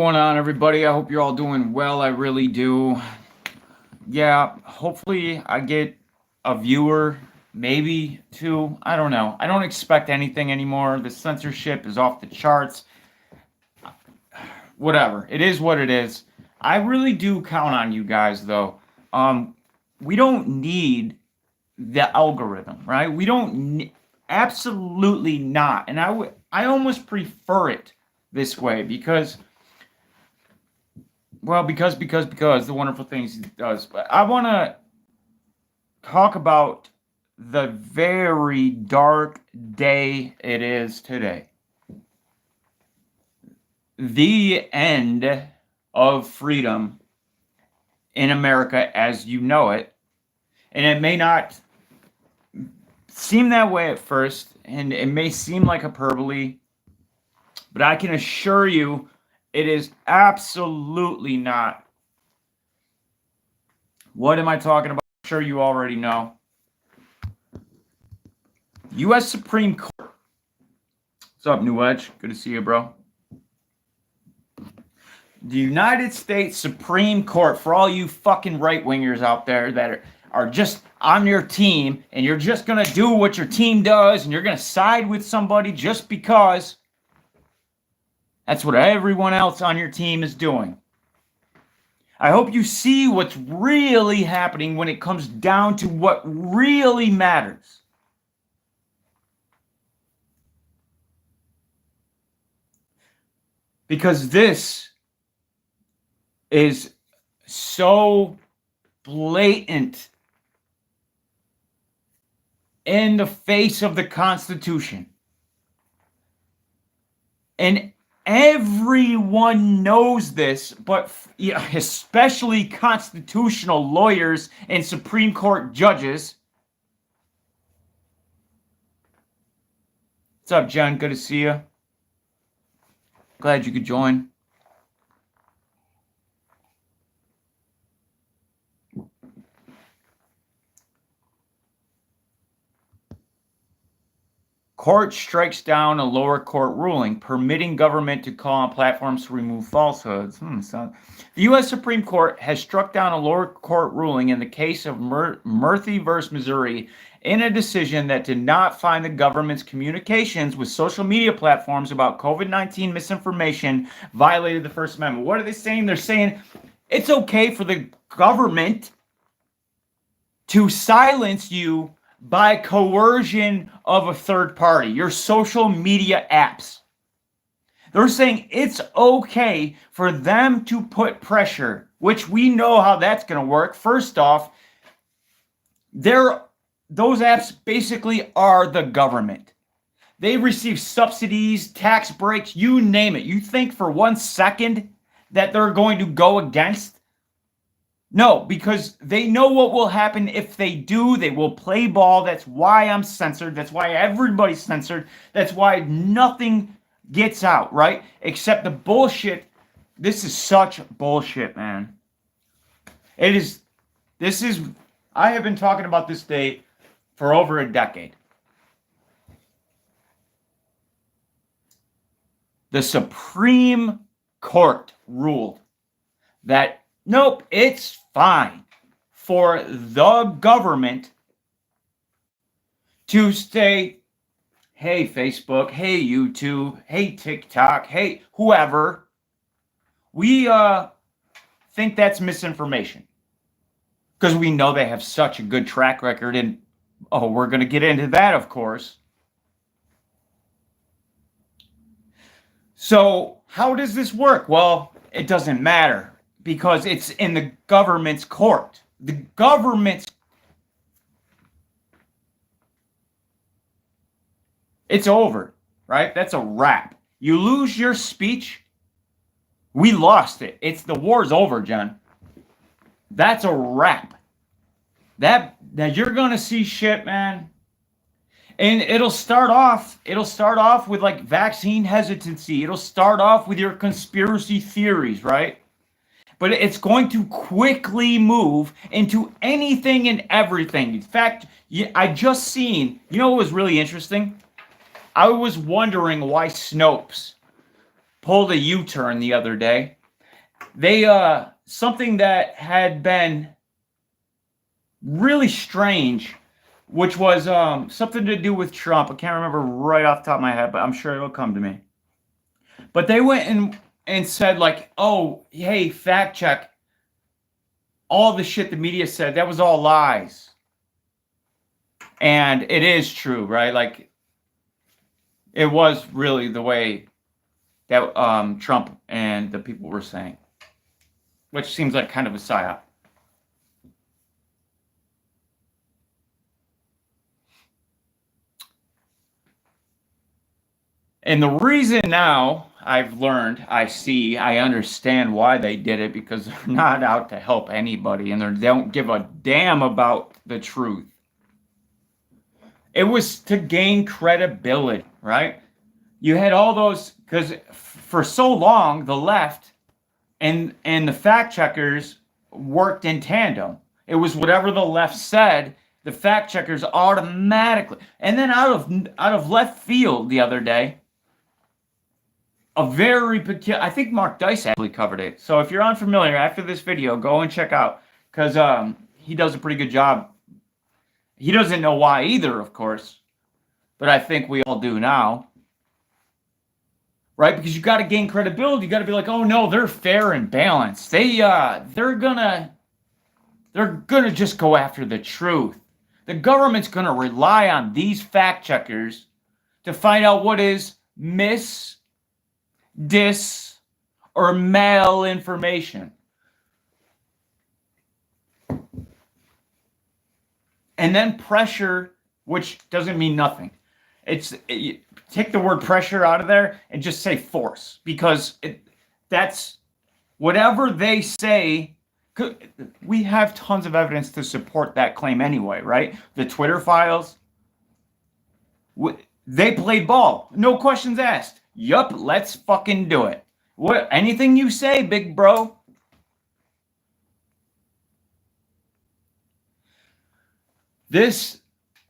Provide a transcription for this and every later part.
Going on, everybody? I hope you're all doing well. I really do. Yeah, hopefully I get a viewer, maybe two. I don't know. I don't expect anything anymore. The censorship is off the charts. Whatever. It is what it is. I really do count on you guys, though. Um, we don't need the algorithm, right? We don't absolutely not. And I almost prefer it this way because because the wonderful things it does. But I want to talk about the very dark day it is today. The end of freedom in America as you know it. And it may not seem that way at first, and it may seem like hyperbole, but I can assure you it is absolutely not. What am I talking about? I'm sure you already know. U.S. Supreme Court. What's up, New Edge? Good to see you, bro. The United States Supreme Court, for all you fucking right-wingers out there that are just on your team and you're just going to do what your team does and you're going to side with somebody just because that's what everyone else on your team is doing. I hope you see what's really happening when it comes down to what really matters. Because this is so blatant in the face of the Constitution. And everyone knows this, but especially constitutional lawyers and Supreme Court judges. What's up, John? Good to see you. Glad you could join. Court strikes down a lower court ruling permitting government to call on platforms to remove falsehoods. The U.S. Supreme Court has struck down a lower court ruling in the case of Murphy v. Missouri in a decision that did not find the government's communications with social media platforms about COVID-19 misinformation violated the First Amendment. What are they saying? They're saying it's okay for the government to silence you by coercion of a third party, your social media apps. They're saying it's okay for them to put pressure, which we know how that's going to work. First off, those apps basically are the government. They receive subsidies, tax breaks, you name it. You think for 1 second that they're going to go against? No, because they know what will happen if they do. They will play ball. That's why I'm censored. That's why everybody's censored. That's why nothing gets out, right? Except the bullshit. This is such bullshit, man. I have been talking about this day for over a decade. The Supreme Court ruled that nope, it's fine for the government to say, hey, Facebook, hey, YouTube, hey, TikTok, hey, whoever, we think that's misinformation. Because we know they have such a good track record, and we're going to get into that, of course. So how does this work? Well, it doesn't matter because it's in the government's court. The government's, it's over, right? That's a wrap. You lose your speech, we lost it. The war's over, John. That's a wrap. That you're gonna see shit, man. And it'll start off with like vaccine hesitancy. It'll start off with your conspiracy theories, right? But it's going to quickly move into anything and everything. In fact, I just seen, you know what was really interesting? I was wondering why Snopes pulled a U-turn the other day. They something that had been really strange, which was something to do with Trump. I can't remember right off the top of my head, but I'm sure it'll come to me. But they went and said, like, oh, hey, fact check. All the shit the media said, that was all lies. And it is true, right? Like, it was really the way that Trump and the people were saying, which seems like kind of a psyop. And the reason now I've learned, I understand why they did it, because they're not out to help anybody and they don't give a damn about the truth. It was to gain credibility, right? You had all those, because for so long, the left and the fact checkers worked in tandem. It was whatever the left said, the fact checkers automatically. And then out of left field the other day, a very peculiar, I think Mark Dice actually covered it. So if you're unfamiliar, after this video, go and check out, because he does a pretty good job. He doesn't know why either, of course, but I think we all do now, right? Because you got to gain credibility. You got to be like, oh no, they're fair and balanced. They're gonna just go after the truth. The government's gonna rely on these fact checkers to find out what is dis, or malinformation. And then pressure, which doesn't mean nothing. Take the word pressure out of there and just say force, because that's whatever they say. We have tons of evidence to support that claim anyway, right? The Twitter files, they played ball. No questions asked. Yup, let's fucking do it. What? Anything you say, big bro. This,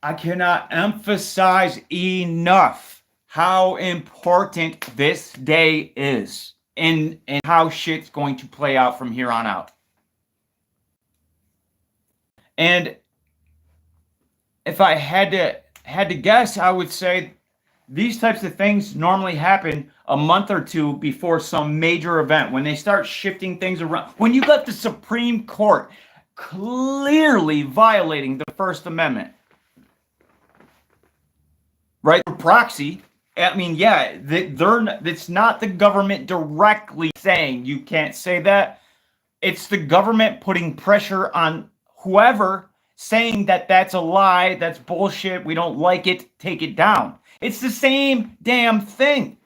I cannot emphasize enough how important this day is and how shit's going to play out from here on out. And if I had to guess, I would say these types of things normally happen a month or two before some major event, when they start shifting things around. When you got the Supreme Court clearly violating the First Amendment, right? Proxy. I mean, yeah, it's not the government directly saying you can't say that. It's the government putting pressure on whoever, saying that that's a lie, that's bullshit, we don't like it, take it down. It's the same damn thing.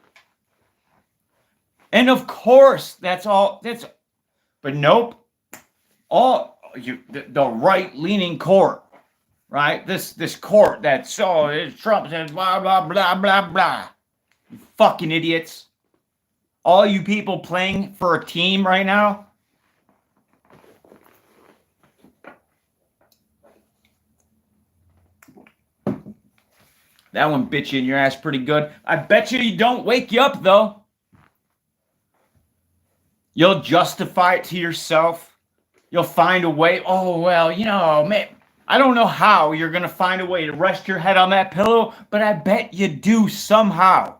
And of course, but nope. The right-leaning court, right? This court that's, Trump says blah, blah, blah, blah, blah. You fucking idiots. All you people playing for a team right now. That one bit you in your ass pretty good. I bet you don't wake you up, though. You'll justify it to yourself. You'll find a way. Oh, well, man, I don't know how you're going to find a way to rest your head on that pillow, but I bet you do somehow.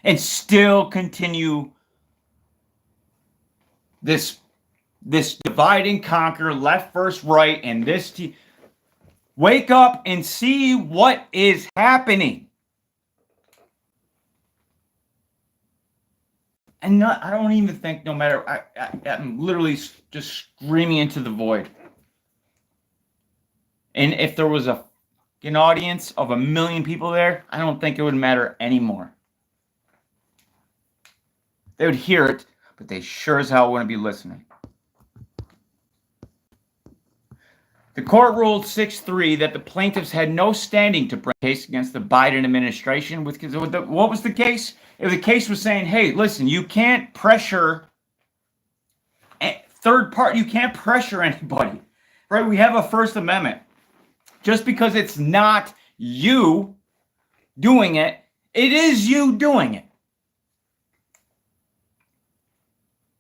And still continue this divide and conquer, left versus right, and this... Wake up and see what is happening. And I don't even think, no matter, I'm literally just screaming into the void. And if there was an audience of 1 million people there, I don't think it would matter anymore. They would hear it, but they sure as hell wouldn't be listening. The court ruled 6-3 that the plaintiffs had no standing to bring a case against the Biden administration. What was the case? The case was saying, hey, listen, you can't pressure third party. You can't pressure anybody, right? We have a First Amendment. Just because it's not you doing it, it is you doing it.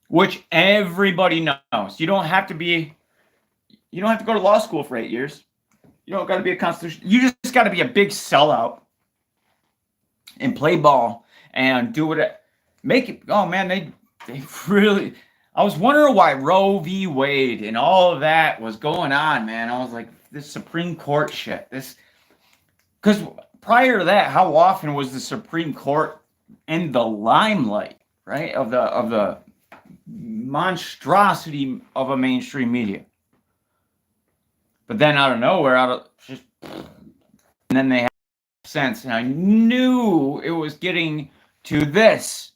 which everybody knows. You don't have to go to law school for 8 years. You don't got to be a constitution. You just got to be a big sellout and play ball and do it. Make it. Oh man, they really. I was wondering why Roe v. Wade and all of that was going on, man. I was like, this Supreme Court shit. Because prior to that, how often was the Supreme Court in the limelight, right? Of the monstrosity of a mainstream media. But then out of nowhere, and then they had sense, and I knew it was getting to this.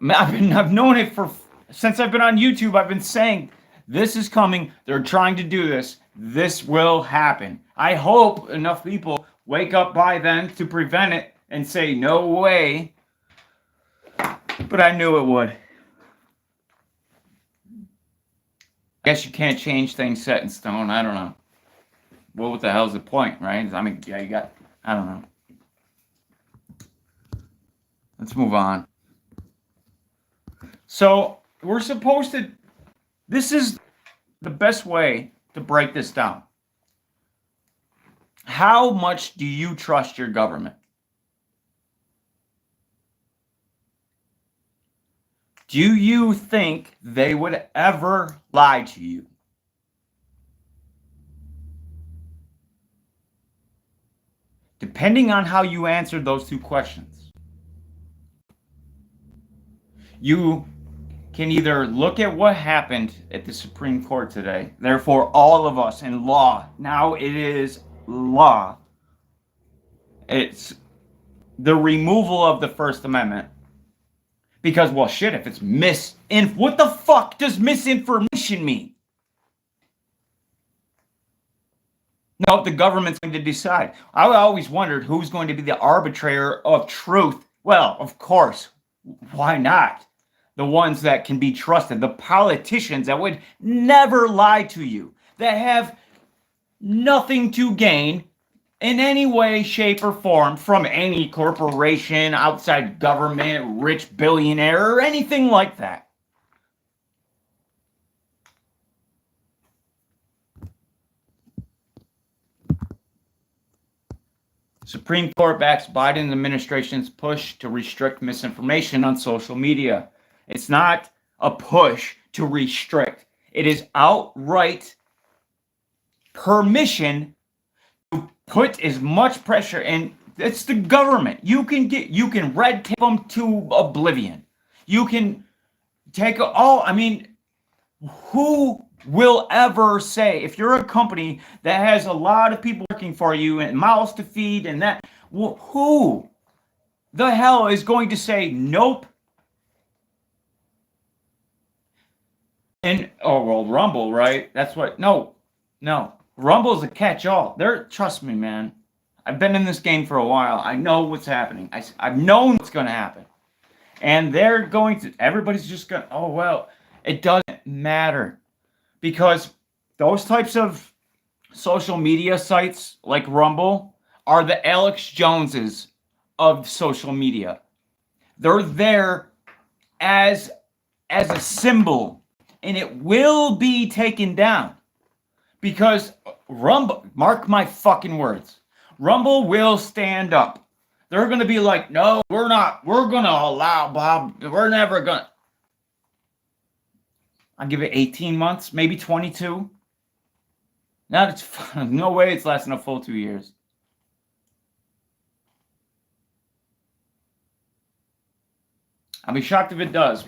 I've known it since I've been on YouTube. I've been saying this is coming. They're trying to do this. This will happen. I hope enough people wake up by then to prevent it and say no way. But I knew it would. I guess you can't change things set in stone. I don't know. Well, what the hell's the point, right? I mean, yeah, I don't know. Let's move on. So we're supposed to, this is the best way to break this down. How much do you trust your government? Do you think they would ever lie to you? Depending on how you answered those two questions, you can either look at what happened at the Supreme Court today. Therefore, all of us in law, now it is law. It's the removal of the First Amendment. Because, well, shit, if it's what the fuck does misinformation mean? No, the government's going to decide. I always wondered who's going to be the arbitrator of truth. Well, of course, why not? The ones that can be trusted, the politicians that would never lie to you, that have nothing to gain in any way, shape, or form from any corporation, outside government, rich billionaire, or anything like that. Supreme Court backs Biden administration's push to restrict misinformation on social media. It's not a push to restrict. It is outright permission to put as much pressure, and it's the government. You can red tape them to oblivion. You can take who will ever say, if you're a company that has a lot of people working for you and mouths to feed and that, who the hell is going to say nope? And Rumble, right? That's what. No. Rumble's a catch-all. Trust me, man. I've been in this game for a while. I know what's happening. I've known what's going to happen. And everybody's just going, oh, well, it doesn't matter. Because those types of social media sites like Rumble are the Alex Joneses of social media. They're there as a symbol, and it will be taken down. Because Rumble, mark my fucking words, Rumble will stand up. They're going to be like, no, we're not. We're going to allow Bob. We're never going to. I'll give it 18 months, maybe 22. No way it's lasting a full 2 years. I'll be shocked if it does.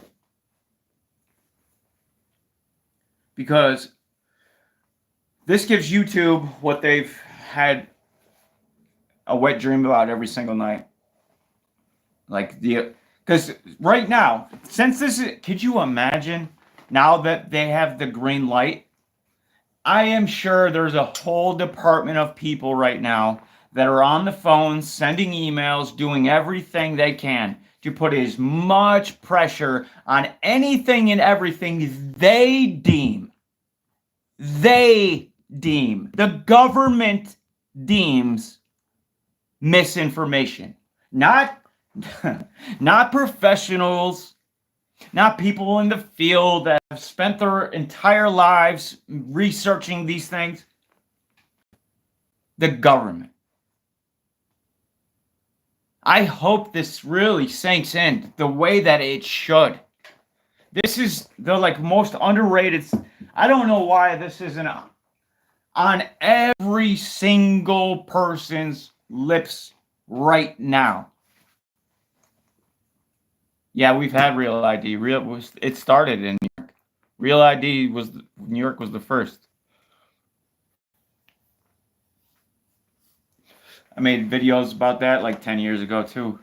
Because this gives YouTube what they've had a wet dream about every single night. Because right now, could you imagine now that they have the green light? I am sure there's a whole department of people right now that are on the phone, sending emails, doing everything they can to put as much pressure on anything and everything they deem, the government deems misinformation. Not professionals, not people in the field that have spent their entire lives researching these things. The government. I hope this really sinks in the way that it should. This is the most underrated. I don't know why this isn't on every single person's lips right now. Yeah, we've had Real ID. It started in New York. Real ID New York was the first. I made videos about that like 10 years ago too.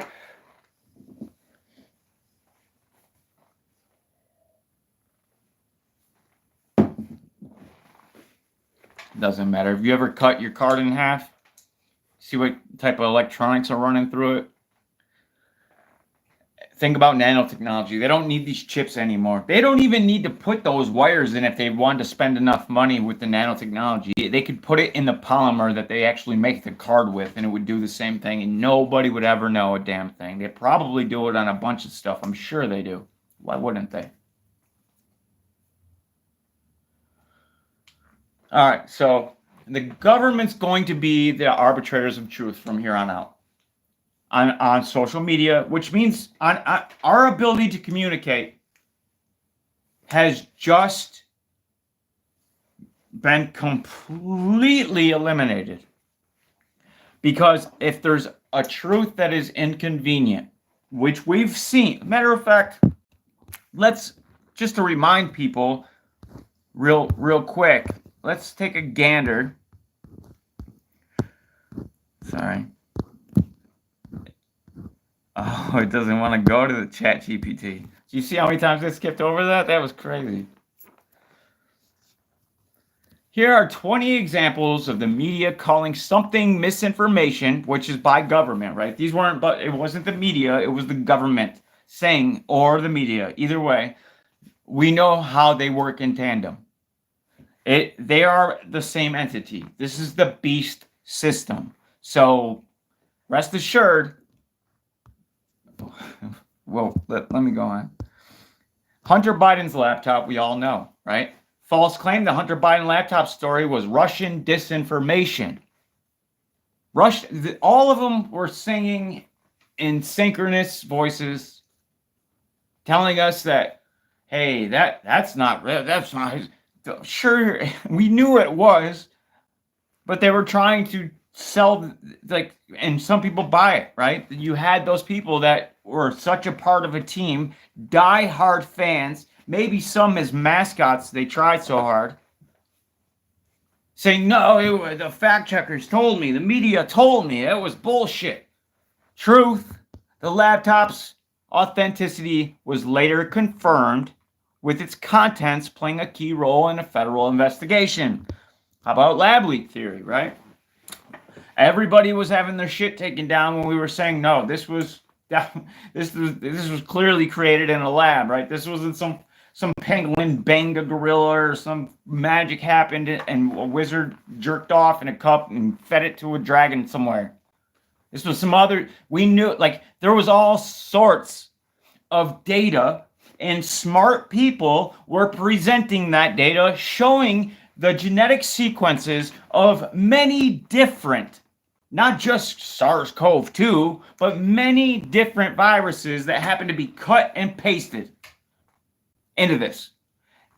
Doesn't matter. Have you ever cut your card in half? See what type of electronics are running through it? Think about nanotechnology. They don't need these chips anymore. They don't even need to put those wires in if they wanted to spend enough money with the nanotechnology. They could put it in the polymer that they actually make the card with, and it would do the same thing, and nobody would ever know a damn thing. They probably do it on a bunch of stuff. I'm sure they do. Why wouldn't they? All right, so the government's going to be the arbitrators of truth from here on out. On social media, which means on our ability to communicate has just been completely eliminated. Because if there's a truth that is inconvenient, which we've seen, matter of fact, let's just to remind people real quick, let's take a gander. Sorry. Oh, it doesn't want to go to the chat GPT. Do you see how many times I skipped over that? That was crazy. Here are 20 examples of the media calling something misinformation, which is by government, right? These weren't, but it wasn't the media, it was the government saying, or the media. Either way, we know how they work in tandem. They are the same entity. This is the beast system. So rest assured, well, let me go on. Hunter Biden's laptop, we all know, right? False claim the Hunter Biden laptop story was Russian disinformation. All of them were singing in synchronous voices, telling us that, hey, that's not real. That's not. Sure, we knew it was, but they were trying to sell, and some people buy it, right? You had those people that were such a part of a team, die-hard fans, maybe some as mascots, they tried so hard, saying, no, the fact checkers told me, the media told me, it was bullshit. Truth, the laptop's authenticity was later confirmed, with its contents playing a key role in a federal investigation. How about lab leak theory, right? Everybody was having their shit taken down when we were saying, no, this was clearly created in a lab, right? This wasn't some pangolin banged a gorilla or some magic happened and a wizard jerked off in a cup and fed it to a dragon somewhere. This was some other, we knew, there was all sorts of data, and smart people were presenting that data, showing the genetic sequences of many different, not just SARS-CoV-2, but many different viruses that happen to be cut and pasted into this.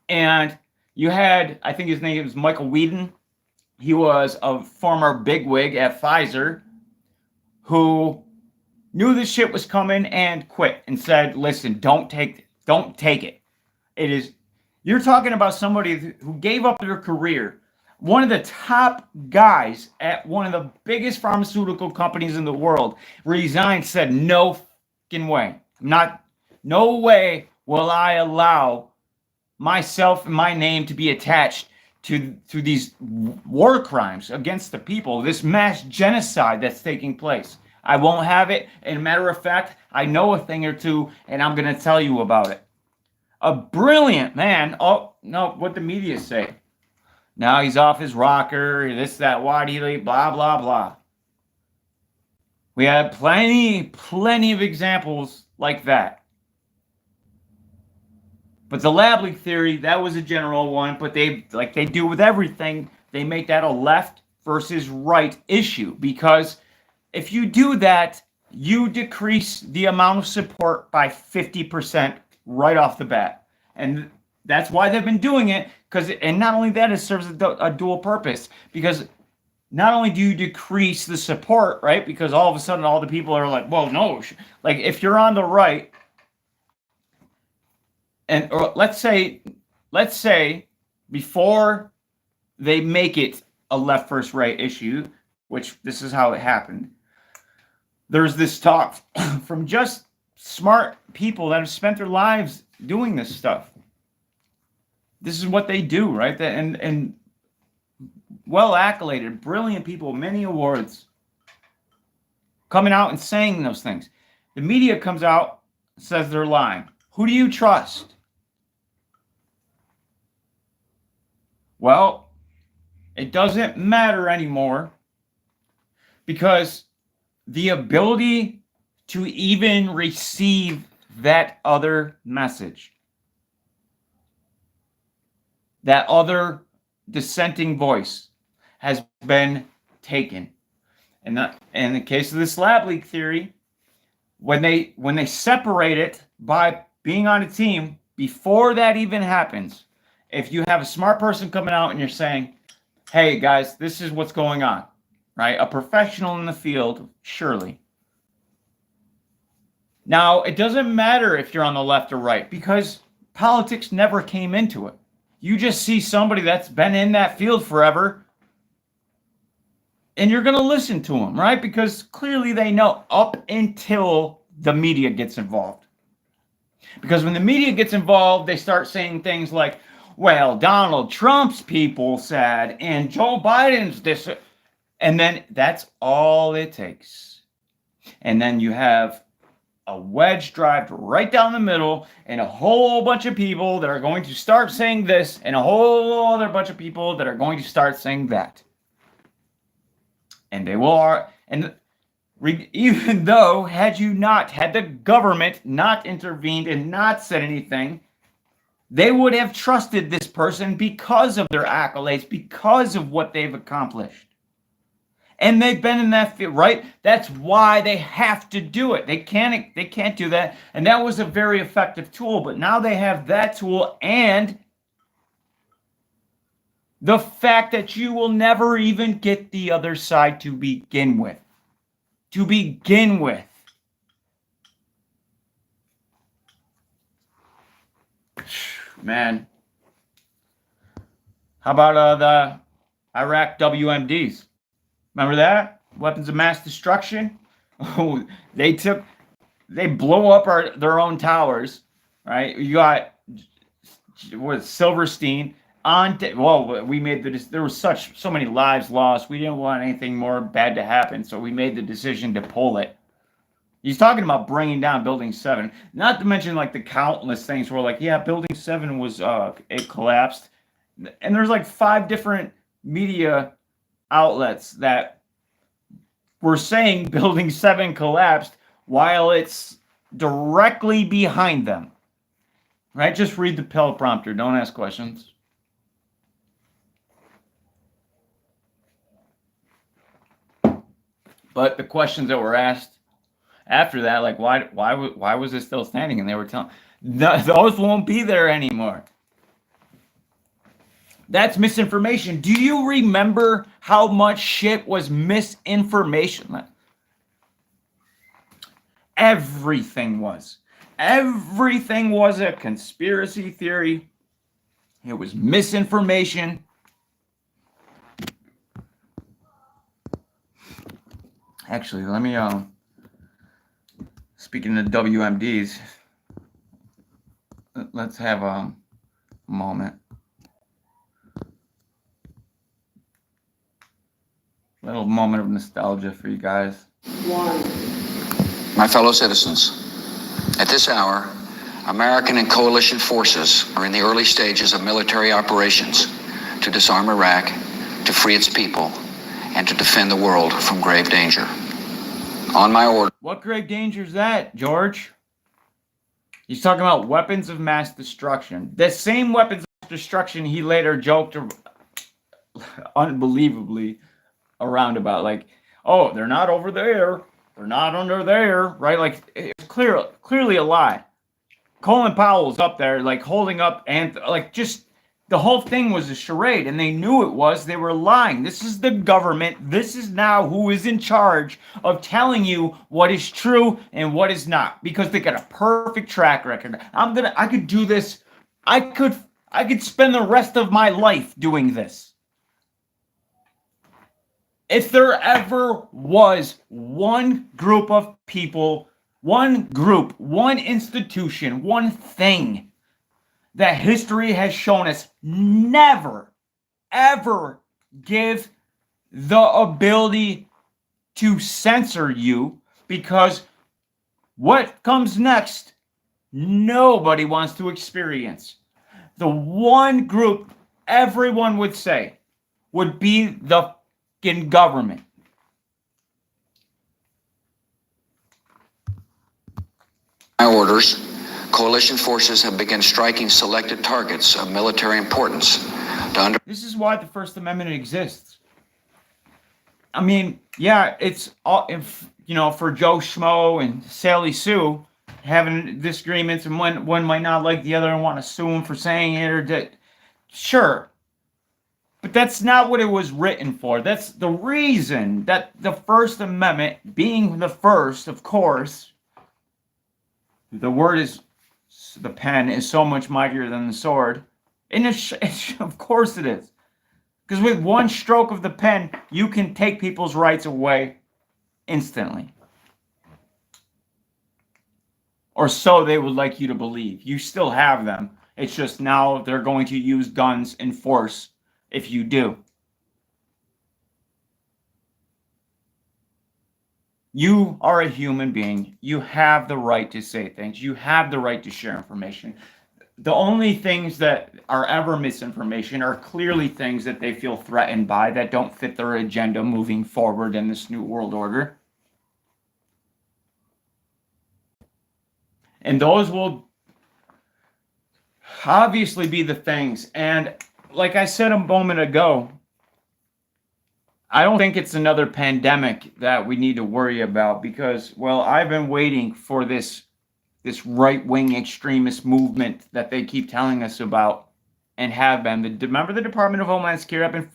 And you had, I think his name was Michael Weeden. He was a former bigwig at Pfizer who knew this shit was coming and quit and said, listen, don't take it. You're talking about somebody who gave up their career. One of the top guys at one of the biggest pharmaceutical companies in the world resigned, said, no fucking way. No way will I allow myself and my name to be attached to these war crimes against the people, this mass genocide that's taking place. I won't have it. And matter of fact, I know a thing or two, and I'm going to tell you about it. A brilliant man. Oh, no, what the media say. Now he's off his rocker, this, that, waddy, blah, blah, blah. We have plenty of examples like that. But the lab leak theory, that was a general one, but they do with everything, they make that a left versus right issue, because if you do that, you decrease the amount of support by 50% right off the bat. And that's why they've been doing it, and not only that, it serves a dual purpose, because not only do you decrease the support, right? Because all of a sudden all the people are like, well, no, like if you're on the right, and or let's say before they make it a left versus right issue, which this is how it happened. There's this talk from just smart people that have spent their lives doing this stuff. This is what they do, right? And well accoladed, brilliant people, many awards, coming out and saying those things. The media comes out, says they're lying. Who do you trust? Well, it doesn't matter anymore, because the ability to even receive that other message, that other dissenting voice, has been taken. And in the case of this lab leak theory, when they separate it by being on a team, before that even happens, if you have a smart person coming out and you're saying, hey guys, this is what's going on, right? A professional in the field, surely. Now, it doesn't matter if you're on the left or right, because politics never came into it. You just see somebody that's been in that field forever, and you're going to listen to them, right? Because clearly they know, up until the media gets involved. Because when the media gets involved, they start saying things like, well, Donald Trump's people said, and Joe Biden's this, and then that's all it takes. And then you have a wedge drive right down the middle, and a whole bunch of people that are going to start saying this, and a whole other bunch of people that are going to start saying that. And they will, and even though had the government not intervened and not said anything, they would have trusted this person because of their accolades, because of what they've accomplished. And they've been in that field, right? That's why they have to do it. They can't do that. And that was a very effective tool, but now they have that tool, and the fact that you will never even get the other side to begin with. To begin with. Man. How about the Iraq WMDs? Remember that? Weapons of mass destruction? Oh, they blow up their own towers, right? You got Silverstein we made there was so many lives lost. We didn't want anything more bad to happen, so we made the decision to pull it. He's talking about bringing down Building 7, not to mention like the countless things where like, yeah, Building 7 was it collapsed, and there's like 5 different media outlets that were saying Building 7 collapsed while it's directly behind them. Right? Just read the teleprompter. Don't ask questions. But the questions that were asked after that, like why was it still standing? And they were telling, those won't be there anymore. That's misinformation. Do you remember how much shit was misinformation? Everything was. Everything was a conspiracy theory. It was misinformation. Actually, let me, speaking of WMDs, let's have a moment. Little moment of nostalgia for you guys. My fellow citizens, at this hour, American and coalition forces are in the early stages of military operations to disarm Iraq, to free its people, and to defend the world from grave danger. On my order. What grave danger is that, George? He's talking about weapons of mass destruction. The same weapons of destruction he later joked unbelievably around about, like, oh, they're not over there, they're not under there, right? Like, it's clearly a lie. Colin Powell's up there, like, holding up, and like, just the whole thing was a charade, and they knew it was. They were lying. This is the government. This is now who is in charge of telling you what is true and what is not, because they got a perfect track record. I could do this. I could spend the rest of my life doing this. If there ever was one group of people, one group, one institution, one thing that history has shown us never, ever give the ability to censor you, because what comes next, nobody wants to experience. The one group everyone would say would be the fucking government. My orders, coalition forces have begun striking selected targets of military importance to This is why the First Amendment exists. I mean, yeah, it's all, if, you know, for Joe Schmo and Sally Sue having disagreements, and one might not like the other and want to sue him for saying it, or that, sure. But that's not what it was written for. That's the reason that the First Amendment, being the first, of course, the word is, the pen is so much mightier than the sword. And of course it is. Because with one stroke of the pen, you can take people's rights away instantly. Or so they would like you to believe. You still have them. It's just now they're going to use guns and force if you do. You are a human being. You have the right to say things. You have the right to share information. The only things that are ever misinformation are clearly things that they feel threatened by, that don't fit their agenda moving forward in this new world order. And those will obviously be the things. And like I said a moment ago, I don't think it's another pandemic that we need to worry about, because, well, I've been waiting for this right-wing extremist movement that they keep telling us about, and have been. Remember the Department of Homeland Security? I've been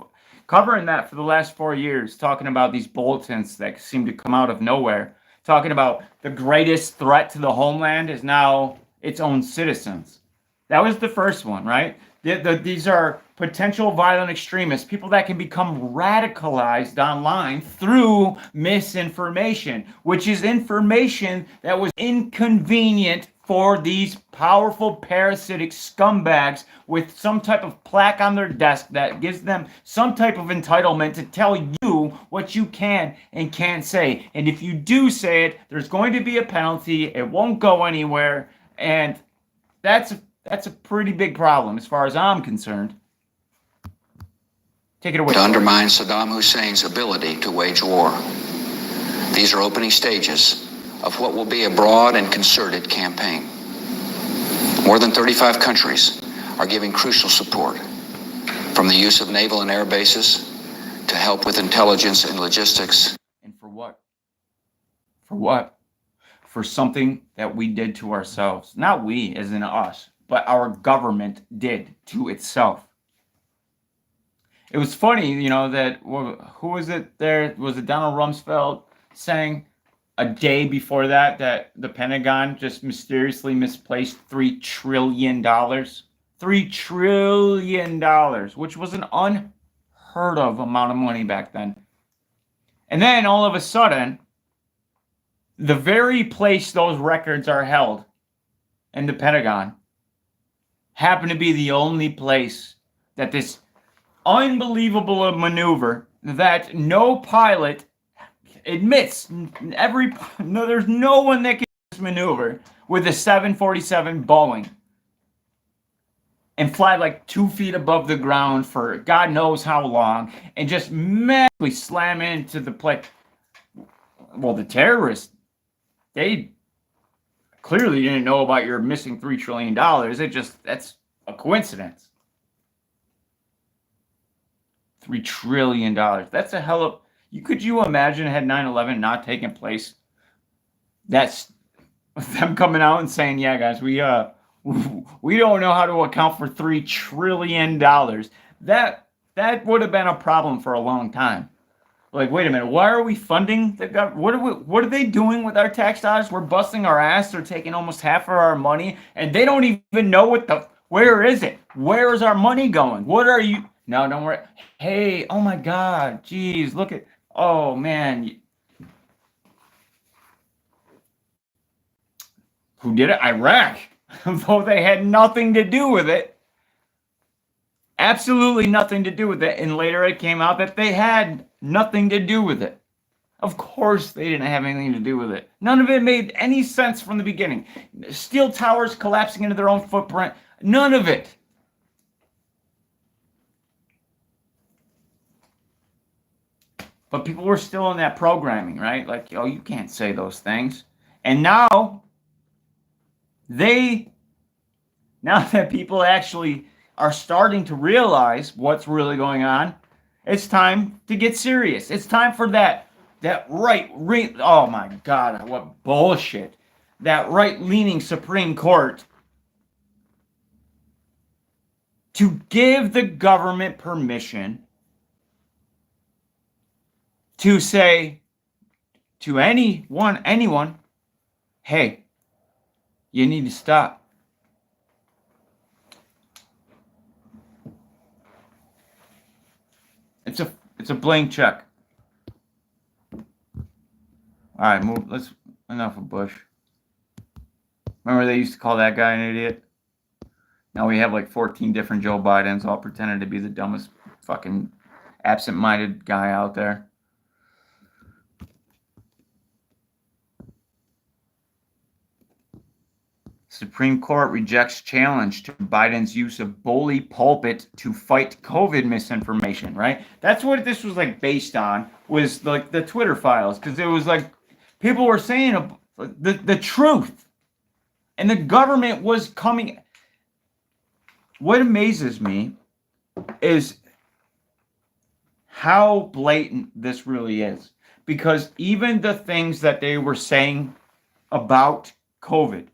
covering that for the last 4 years, talking about these bulletins that seem to come out of nowhere, talking about the greatest threat to the homeland is now its own citizens. That was the first one, right? These are potential violent extremists, people that can become radicalized online through misinformation, which is information that was inconvenient for these powerful parasitic scumbags with some type of plaque on their desk that gives them some type of entitlement to tell you what you can and can't say. And if you do say it, there's going to be a penalty. It won't go anywhere. And that's a pretty big problem as far as I'm concerned. Take it away. To undermine Saddam Hussein's ability to wage war. These are opening stages of what will be a broad and concerted campaign. More than 35 countries are giving crucial support, from the use of naval and air bases to help with intelligence and logistics. And for what? For what? For something that we did to ourselves. Not we, as in us, but our government did to itself. It was funny, you know, that, who was it there? Was it Donald Rumsfeld saying a day before that the Pentagon just mysteriously misplaced $3 trillion? $3 trillion, which was an unheard of amount of money back then. And then all of a sudden, the very place those records are held, in the Pentagon, happened to be the only place that this unbelievable maneuver that no pilot admits, there's no one that can do this maneuver with a 747 Boeing and fly like 2 feet above the ground for God knows how long and just magically slam into the plane. Well, the terrorists, they clearly didn't know about your missing $3 trillion. That's a coincidence. $3 trillion. That's a hell of, could you imagine had 9/11 not taken place? That's them coming out and saying, yeah, guys, we don't know how to account for $3 trillion. That would have been a problem for a long time. Like, wait a minute, why are we funding the government? What are they doing with our tax dollars? We're busting our ass. They're taking almost half of our money, and they don't even know where is it? Where is our money going? What are you? No, don't worry. Hey, oh my God, geez, look at, oh man. Who did it? Iraq. Though they had nothing to do with it. Absolutely nothing to do with it. And later it came out that they had nothing to do with it. Of course they didn't have anything to do with it. None of it made any sense from the beginning. Steel towers collapsing into their own footprint. None of it. But people were still in that programming, right? Like, oh, you can't say those things. And now that people actually are starting to realize what's really going on, it's time to get serious. It's time for that oh my God, what bullshit. That right-leaning Supreme Court to give the government permission to say to anyone, hey, you need to stop. It's a blank check. All right, enough of Bush. Remember they used to call that guy an idiot? Now we have like 14 different Joe Bidens all pretending to be the dumbest fucking absent-minded guy out there. Supreme Court rejects challenge to Biden's use of bully pulpit to fight COVID misinformation, right? That's what this was like based on, was like the Twitter files, because it was like people were saying the truth, and the government was coming. What amazes me is how blatant this really is, because even the things that they were saying about COVID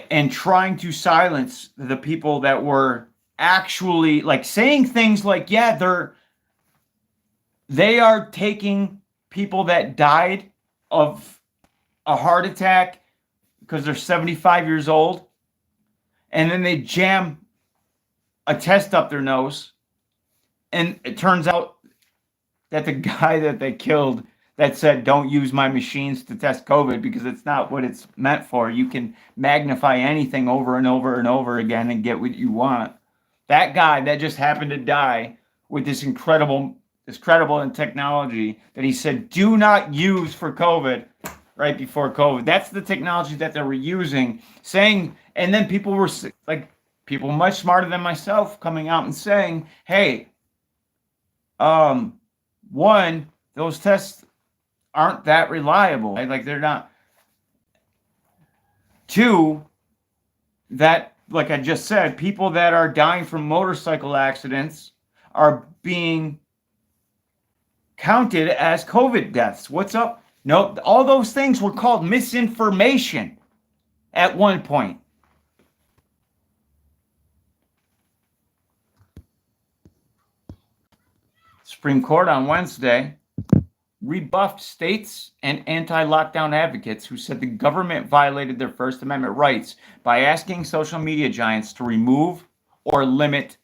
and trying to silence the people that were actually like saying things like, yeah, they are taking people that died of a heart attack because they're 75 years old, and then they jam a test up their nose, and it turns out that the guy that they killed that said, don't use my machines to test COVID because it's not what it's meant for. You can magnify anything over and over and over again and get what you want. That guy that just happened to die with this incredible in technology that he said, do not use for COVID right before COVID. That's the technology that they were using, saying, and then people were like, people much smarter than myself coming out and saying, hey, one, those tests aren't that reliable. Right? Like, they're not. Two, that, like I just said, people that are dying from motorcycle accidents are being counted as COVID deaths. What's up? No, all those things were called misinformation at one point. Supreme Court on Wednesday rebuffed states and anti-lockdown advocates who said the government violated their First Amendment rights by asking social media giants to remove or limit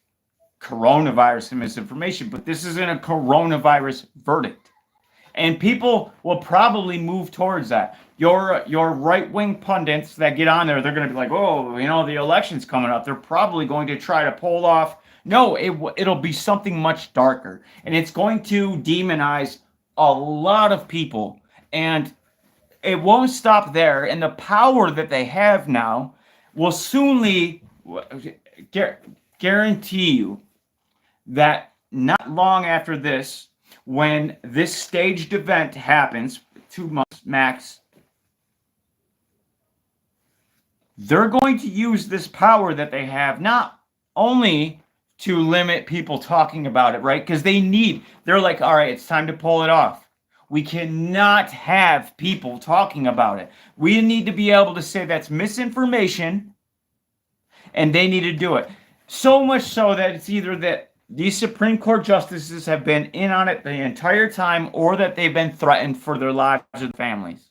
coronavirus misinformation. But this isn't a coronavirus verdict. And people will probably move towards that. Your right-wing pundits that get on there, they're going to be like, oh, the election's coming up. They're probably going to try to pull off. No, it'll be something much darker. And it's going to demonize a lot of people, and it won't stop there. And the power that they have now will soonly guarantee you that not long after this, when this staged event happens, 2 months max, they're going to use this power that they have not only to limit people talking about it, right? Because they're like, all right, it's time to pull it off. We cannot have people talking about it. We need to be able to say that's misinformation, and they need to do it. So much so that it's either that these Supreme Court justices have been in on it the entire time, or that they've been threatened for their lives or their families.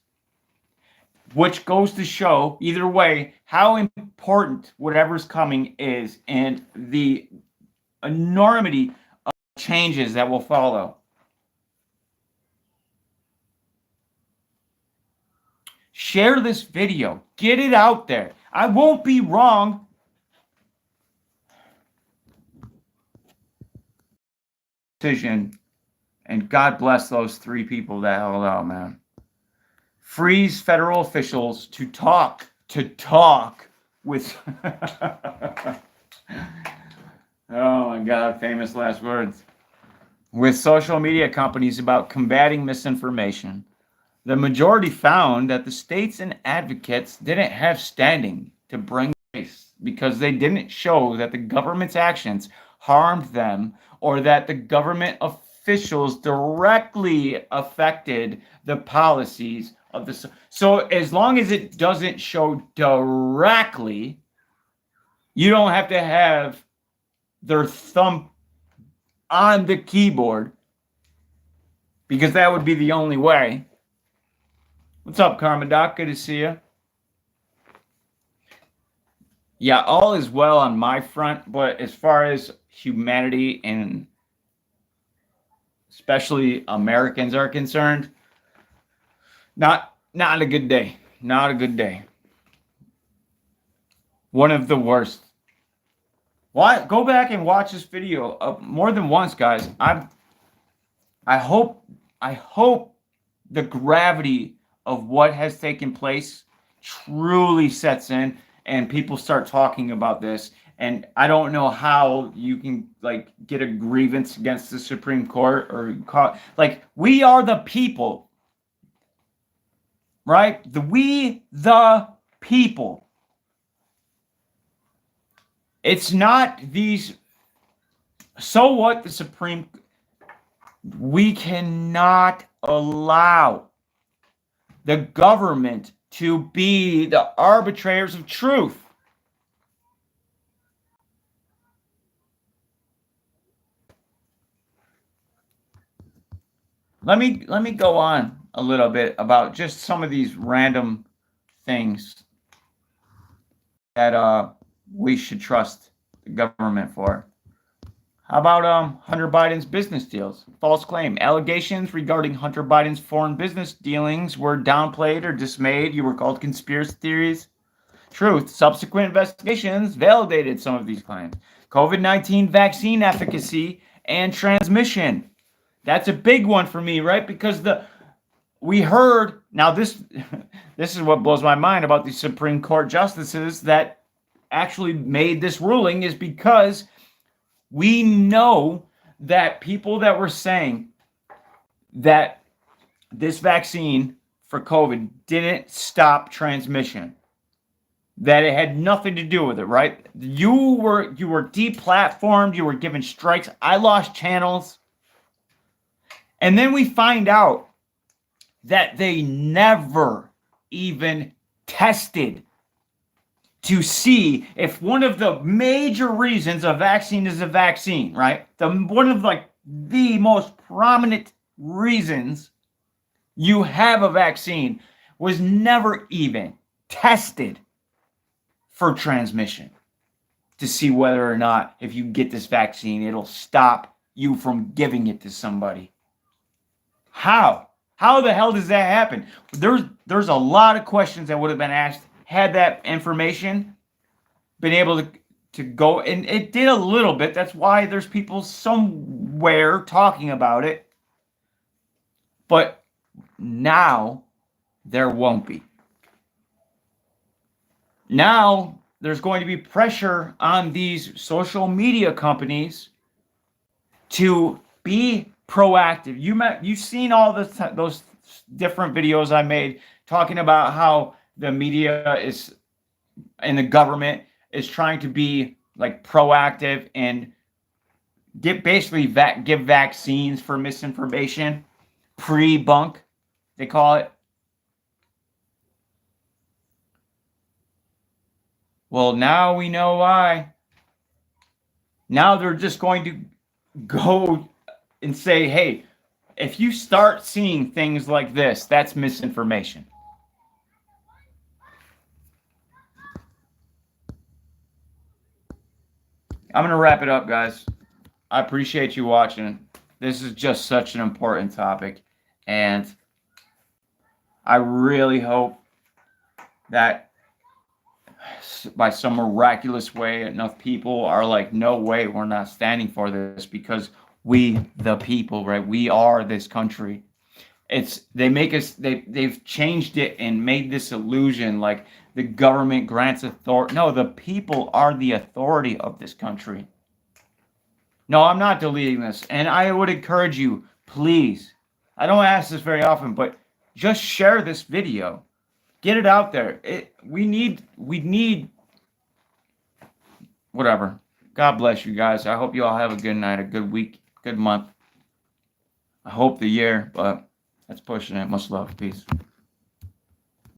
Which goes to show, either way, how important whatever's coming is and the enormity of changes that will follow. Share this video. Get it out there. I won't be wrong. Decision, and God bless those 3 people that held out, man. Freeze federal officials to talk with oh my God, famous last words. With social media companies about combating misinformation. The majority found that the states and advocates didn't have standing to bring case because they didn't show that the government's actions harmed them or that the government officials directly affected the policies of the. So as long as it doesn't show directly, you don't have to have their thumb on the keyboard, because that would be the only way. What's up, Karma Doc? Good to see you. Yeah, all is well on my front, but as far as humanity and especially Americans are concerned, not a good day. Not a good day. One of the worst. Why? Go back and watch this video more than once, guys. I hope the gravity of what has taken place truly sets in and people start talking about this. And I don't know how you can like get a grievance against the Supreme Court or like, we are the people, right? We the people. It's not these. So what? The Supreme. We cannot allow the government to be the arbitrators of truth. Let me go on a little bit about just some of these random things that we should trust the government for. How about Hunter Biden's business deals? False claim. Allegations regarding Hunter Biden's foreign business dealings were downplayed or dismayed. You were called conspiracy theories. Truth. Subsequent investigations validated some of these claims. COVID-19 vaccine efficacy and transmission. That's a big one for me, right? Because we heard, now this is what blows my mind about these Supreme Court justices that actually made this ruling, is because we know that people that were saying that this vaccine for COVID didn't stop transmission, that it had nothing to do with it, right? You were deplatformed, you were given strikes. I lost channels. And then we find out that they never even tested to see if one of the major reasons a vaccine is a vaccine, right? One of like the most prominent reasons you have a vaccine was never even tested for transmission to see whether or not if you get this vaccine, it'll stop you from giving it to somebody. How the hell does that happen? There's a lot of questions that would have been asked had that information been able to go, and it did a little bit. That's why there's people somewhere talking about it. But now there won't be. Now there's going to be pressure on these social media companies to be proactive. You've seen all those different videos I made talking about how the media is and the government is trying to be like proactive and give vaccines for misinformation, pre-bunk, they call it. Well, now we know why. Now they're just going to go and say, hey, if you start seeing things like this, that's misinformation. I'm going to wrap it up, guys. I appreciate you watching. This is just such an important topic. And I really hope that by some miraculous way, enough people are like, no way, we're not standing for this, because we, the people, right? We are this country. They've changed it and made this illusion like the government grants authority. No, the people are the authority of this country. No, I'm not deleting this. And I would encourage you, please, I don't ask this very often, but just share this video. Get it out there. We need whatever. God bless you guys. I hope you all have a good night, a good week, good month. I hope the year, but that's pushing it. Much love. Peace.